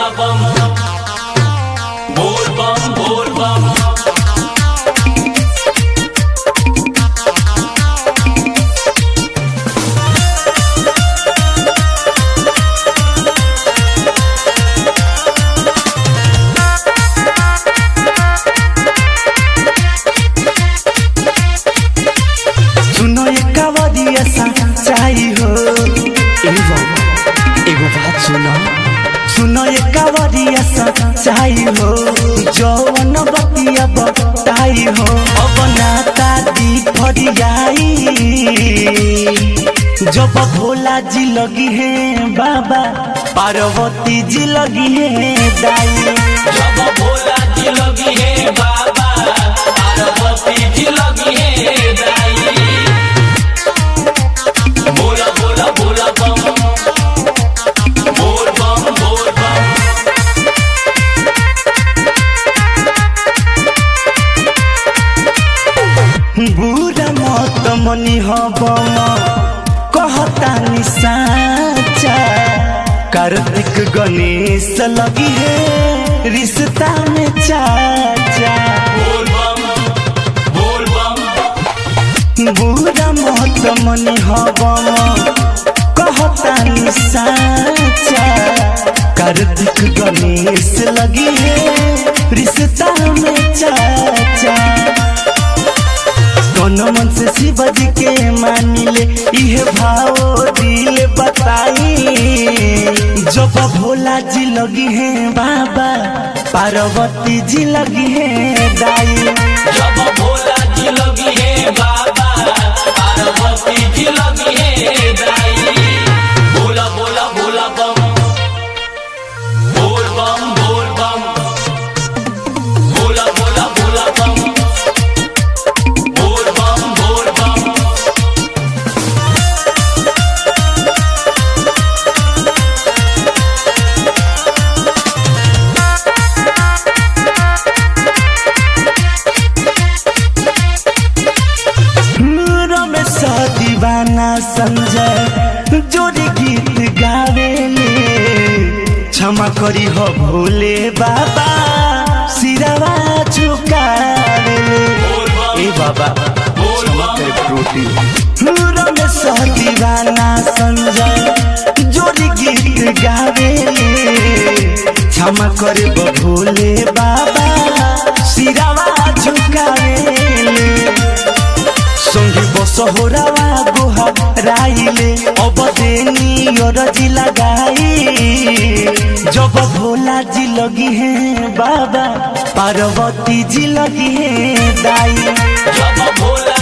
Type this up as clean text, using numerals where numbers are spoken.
भोला बम बोल बम बोल बम। सुनो ये कावड़िया सच्चाई हो, एगो बात सुनो ये कावड़िया सच्चाई हो, जौवन बतिया बताई हो। अब नाता दी फरियाई जब भोला जी लगी है बाबा, पार्वती जी लगी है दाई। जब भोला जी लगी है बाबा, पार्वती जी लगी है दाई। बोला बोला बोला बम बोल बम बोल बम। बुरा मत मनी हबम कहता निसाचा, कार्तिक गणेश लगी है रिश्ता में चाचा। बोल बम बोल बम। बुरा मत मनी हबम कहता निसाचा, कार्तिक गणेश लगी है रिश्ता में चाचा। दोनों मन से शिव जी के मानिले, इहे भाव दिल बताई। जब भोला जी लगी है बाबा, पार्वती जी लगी है दाई। जब भोला जी लगी है बाबा, पार्वती जी लगी है दाई। बोला बोला बोला बम बोल बम बोल बम। बोला बोला बोला बम बोल बम बोल बम। रमेश दीवाना संजय जोड़ी गीत गावेले, क्षमा करी हो भोले बाबा सिरवा झुकावेले। ए बाबा क्षमा करे रमेश दीवाना संजय जोड़ी गीत गावेले, क्षमा करे भोले बाबा सिरवा झुकावेले। संगे बसहोरावा गुहा राइले, अब देनी अरजी लगाई। जब भोला जी लगी है बाबा, पार्वती जी लगी है दाई। जब भोला